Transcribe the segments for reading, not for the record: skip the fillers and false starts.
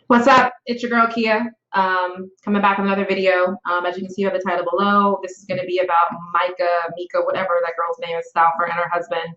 What's up? It's your girl Kia. Coming back with another video. As you can see by the title below, this is going to be about Myka, whatever that girl's name is, Stauffer, and her husband.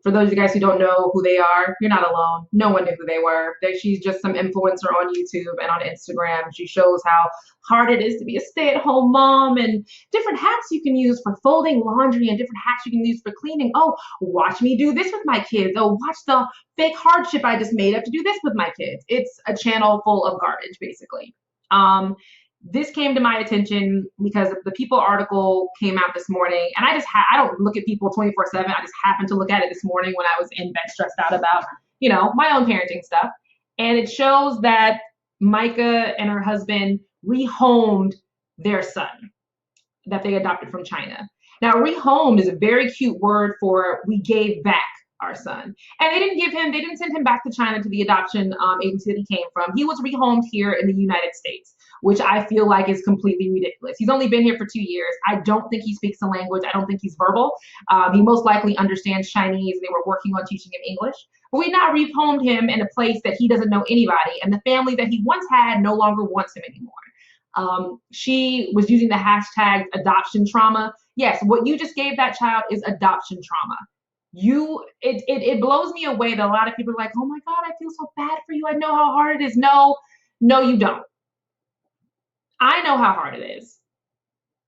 For those of you guys who don't know who they are, you're not alone. No one knew who they were. She's just some influencer on YouTube and on Instagram. She shows how hard it is to be a stay-at-home mom and different hacks you can use for folding laundry and different hacks you can use for cleaning. Oh, watch me do this with my kids. Oh, watch the fake hardship I just made up to do this with my kids. It's a channel full of garbage, basically. Um, this came to my attention because the People article came out this morning, and I don't look at People 24/7. I just happened to look at it this morning when I was in bed stressed out about my own parenting stuff, and it shows that Myka and her husband rehomed their son that they adopted from China. Now, rehomed is a very cute word for we gave back our son. And they didn't send him back to China to the adoption agency that he came from. He was rehomed here in the United States, which I feel like is completely ridiculous. He's only been here for 2 years. I don't think he speaks the language. I don't think he's verbal. He most likely understands Chinese. They were working on teaching him English. But we now rehomed him in a place that he doesn't know anybody, and the family that he once had no longer wants him anymore. She was using the hashtag adoption trauma. Yes, what you just gave that child is adoption trauma. It blows me away that a lot of people are like, oh my God, I feel so bad for you. I know how hard it is. No, you don't. I know how hard it is.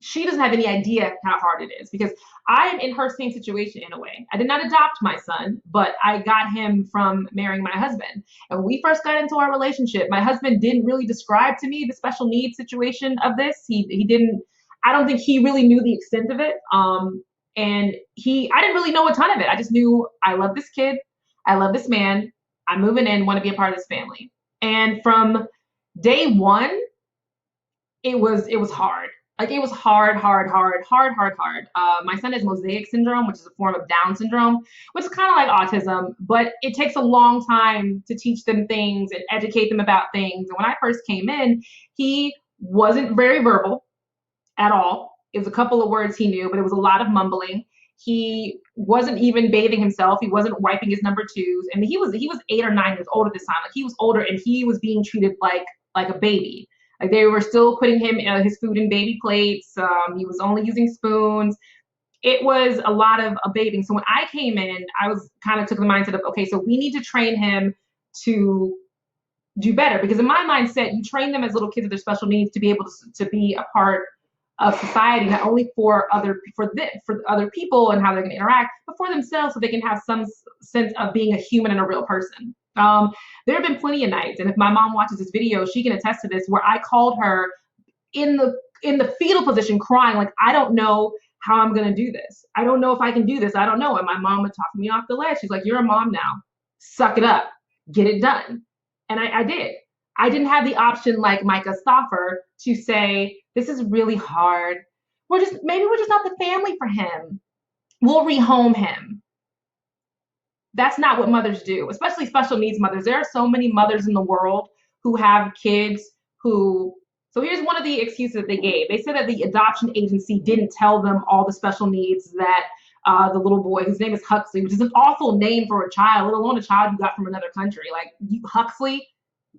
She doesn't have any idea how hard it is because I'm in her same situation in a way. I did not adopt my son, but I got him from marrying my husband. And when we first got into our relationship, my husband didn't really describe to me the special needs situation of this. He didn't, I don't think he really knew the extent of it. And I didn't really know a ton of it. I just knew I love this kid. I love this man. I'm moving in, want to be a part of this family. And from day one, it was hard. Like it was hard. My son has mosaic syndrome, which is a form of Down syndrome, which is kind of like autism, but it takes a long time to teach them things and educate them about things. And when I first came in, he wasn't very verbal at all. It was a couple of words he knew, but it was a lot of mumbling. He wasn't even bathing himself. He wasn't wiping his number twos. And he was 8 or 9 years old at this time. Like he was older, and he was being treated like a baby. Like they were still putting him his food in baby plates. He was only using spoons. It was a lot of bathing. So when I came in, I was kind of took the mindset of, okay, so we need to train him to do better, because in my mindset, you train them as little kids with their special needs to be able to be a part of society, not only for other people and how they're going to interact, but for themselves, so they can have some sense of being a human and a real person. There have been plenty of nights, and if my mom watches this video, she can attest to this, where I called her in the fetal position, crying, like, I don't know how I'm going to do this. I don't know if I can do this. I don't know. And my mom would talk me off the ledge. She's like, you're a mom now. Suck it up. Get it done. And I did. I didn't have the option like Myka Stauffer to say, this is really hard. Maybe we're just not the family for him. We'll rehome him. That's not what mothers do, especially special needs mothers. There are so many mothers in the world who have kids who, so here's one of the excuses that they gave. They said that the adoption agency didn't tell them all the special needs that the little boy, whose name is Huxley, which is an awful name for a child, let alone a child you got from another country. Like, Huxley,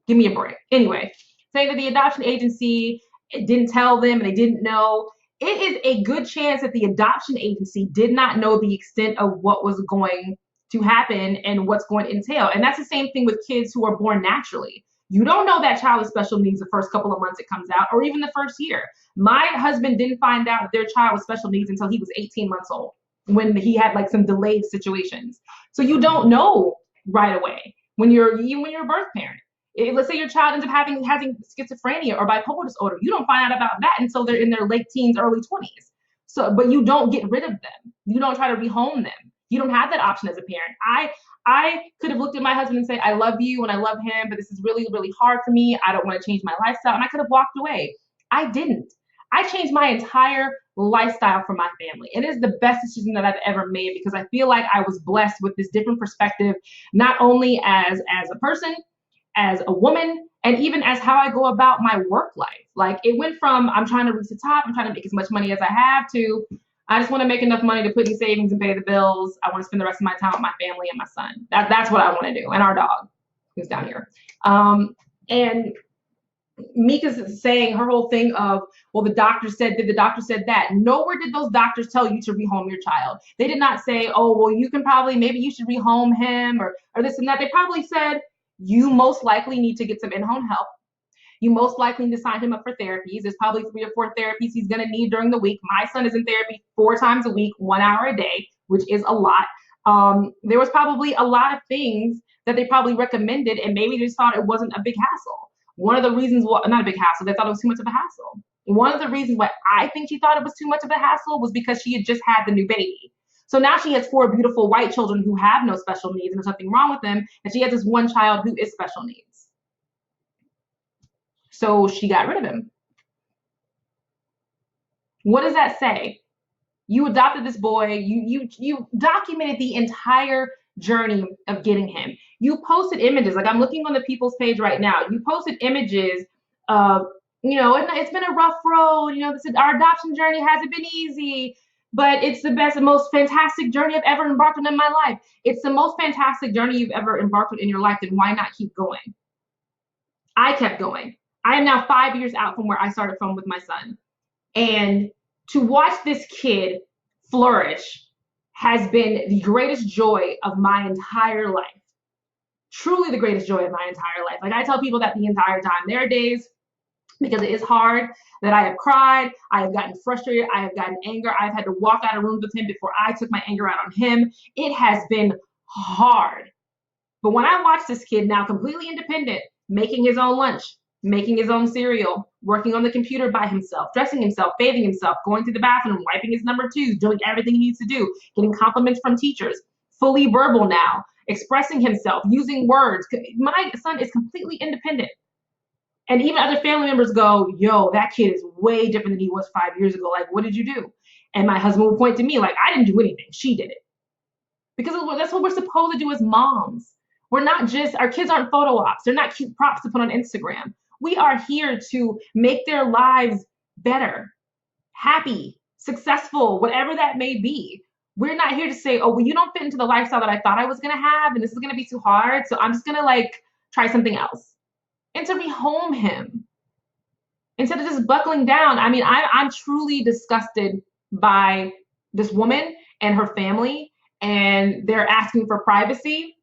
give me a break. Anyway, saying that the adoption agency didn't tell them and they didn't know. It is a good chance that the adoption agency did not know the extent of what was going to happen and what's going to entail. And that's the same thing with kids who are born naturally. You don't know that child with special needs the first couple of months it comes out, or even the first year. My husband didn't find out that their child with special needs until he was 18 months old, when he had like some delayed situations. So you don't know right away when you're a birth parent. Let's say your child ends up having schizophrenia or bipolar disorder. You don't find out about that until they're in their late teens, early 20s. So, but you don't get rid of them. You don't try to rehome them. You don't have that option as a parent. I could have looked at my husband and say, I love you and I love him, but this is really, really hard for me. I don't want to change my lifestyle. And I could have walked away. I didn't. I changed my entire lifestyle for my family. And it is the best decision that I've ever made, because I feel like I was blessed with this different perspective, not only as a person, as a woman, and even as how I go about my work life. Like, it went from, I'm trying to reach the top, I'm trying to make as much money as I have, to I just want to make enough money to put in savings and pay the bills. I want to spend the rest of my time with my family and my son. That's what I want to do, and our dog, who's down here. And Myka's saying her whole thing of, well, the doctor said that, the doctor said that. Nowhere did those doctors tell you to rehome your child. They did not say, oh, well, you can probably, maybe you should rehome him or this and that. They probably said, you most likely need to get some in-home help. You most likely need to sign him up for therapies. There's probably 3 or 4 therapies he's going to need during the week. My son is in therapy 4 times a week, 1 hour a day, which is a lot. There was probably a lot of things that they probably recommended, and maybe they just thought it wasn't a big hassle. One of the reasons, well, not a big hassle, they thought it was too much of a hassle. One of the reasons why I think she thought it was too much of a hassle was because she had just had the new baby. So now she has 4 beautiful white children who have no special needs and there's nothing wrong with them, and she has this one child who is special needs. So she got rid of him. What does that say? You adopted this boy. You documented the entire journey of getting him. You posted images. Like, I'm looking on the People's page right now. You posted images of, it's been a rough road. Our adoption journey hasn't been easy, but it's the best and most fantastic journey I've ever embarked on in my life. It's the most fantastic journey you've ever embarked on in your life. Then why not keep going? I kept going. I am now 5 years out from where I started from with my son. And to watch this kid flourish has been the greatest joy of my entire life. Truly the greatest joy of my entire life. Like, I tell people that the entire time. There are days, because it is hard, that I have cried, I have gotten frustrated, I have gotten anger, I've had to walk out of rooms with him before I took my anger out on him. It has been hard. But when I watch this kid now completely independent, making his own lunch, making his own cereal, working on the computer by himself, dressing himself, bathing himself, going to the bathroom, wiping his number 2s, doing everything he needs to do, getting compliments from teachers, fully verbal now, expressing himself, using words. My son is completely independent. And even other family members go, yo, that kid is way different than he was 5 years ago. Like, what did you do? And my husband will point to me like, I didn't do anything. She did it. Because that's what we're supposed to do as moms. We're not just, our kids aren't photo ops. They're not cute props to put on Instagram. We are here to make their lives better, happy, successful, whatever that may be. We're not here to say, oh, well, you don't fit into the lifestyle that I thought I was going to have, and this is going to be too hard, so I'm just going to try something else. And to rehome him instead of just buckling down. I mean, I'm truly disgusted by this woman and her family, and they're asking for privacy.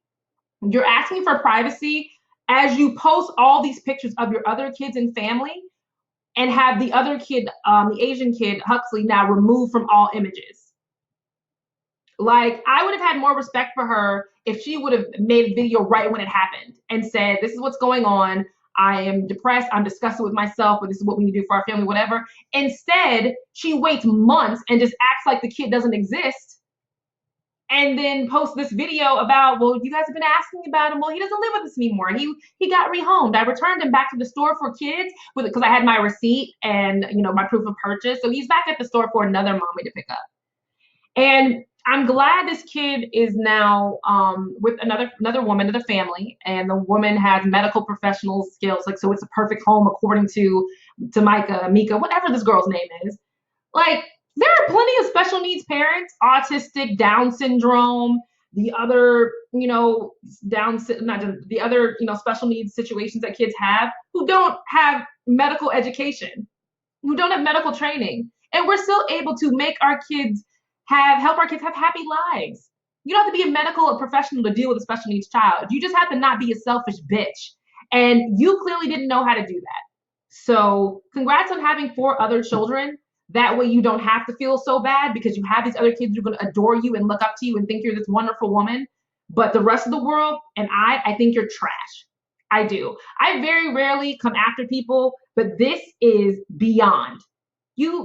You're asking for privacy as you post all these pictures of your other kids and family and have the other kid, the Asian kid, Huxley, now removed from all images. Like, I would have had more respect for her if she would have made a video right when it happened and said, this is what's going on. I am depressed. I'm disgusted with myself, but this is what we need to do for our family, whatever. Instead, she waits months and just acts like the kid doesn't exist. And then post this video about, well, you guys have been asking about him. Well, he doesn't live with us anymore. He got rehomed. I returned him back to the store for kids because I had my receipt and my proof of purchase. So he's back at the store for another mommy to pick up. And I'm glad this kid is now with another woman, another family, and the woman has medical professional skills. So it's a perfect home according to Myka, whatever this girl's name is. There are plenty of special needs parents, autistic, Down syndrome, the other, special needs situations that kids have, who don't have medical education, who don't have medical training. And we're still able to make our kids help our kids have happy lives. You don't have to be a medical professional to deal with a special needs child. You just have to not be a selfish bitch. And you clearly didn't know how to do that. So congrats on having 4 other children. That way you don't have to feel so bad because you have these other kids who are going to adore you and look up to you and think you're this wonderful woman. But the rest of the world, and I think you're trash. I do. I very rarely come after people, but this is beyond. You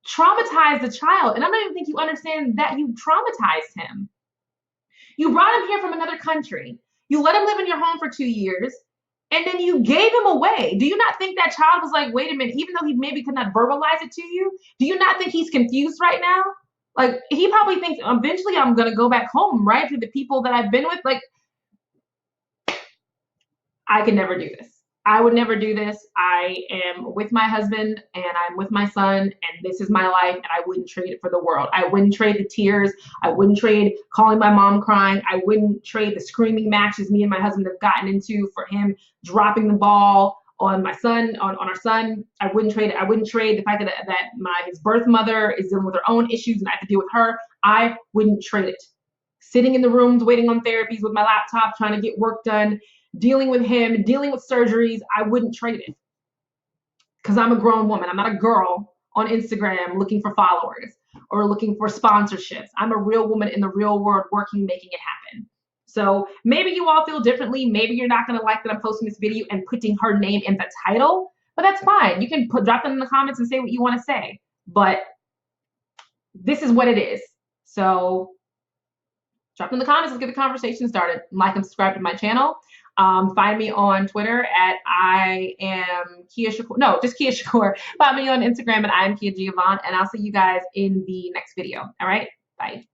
traumatized the child, and I don't even think you understand that you traumatized him. You brought him here from another country. You let him live in your home for 2 years. And then you gave him away. Do you not think that child was like, wait a minute, even though he maybe could not verbalize it to you, do you not think he's confused right now? He probably thinks eventually I'm going to go back home, right? To the people that I've been with. I could never do this. I would never do this. I am with my husband and I'm with my son, and this is my life, and I wouldn't trade it for the world. I wouldn't trade the tears. I wouldn't trade calling my mom crying. I wouldn't trade the screaming matches me and my husband have gotten into for him dropping the ball on my son, on our son. I wouldn't trade it. I wouldn't trade the fact that his birth mother is dealing with her own issues and I have to deal with her. I wouldn't trade it. Sitting in the rooms waiting on therapies with my laptop, trying to get work done, dealing with him, dealing with surgeries, I wouldn't trade it. Because I'm a grown woman. I'm not a girl on Instagram looking for followers or looking for sponsorships. I'm a real woman in the real world working, making it happen. So maybe you all feel differently. Maybe you're not going to like that I'm posting this video and putting her name in the title, but that's fine. You can drop them in the comments and say what you want to say. But this is what it is. So drop in the comments. Let's get the conversation started. Like and subscribe to my channel. Find me on Twitter at I am Kia Shakur. No, just Kia Shakur. Find me on Instagram at I am Kia Giovanni, and I'll see you guys in the next video. All right, bye.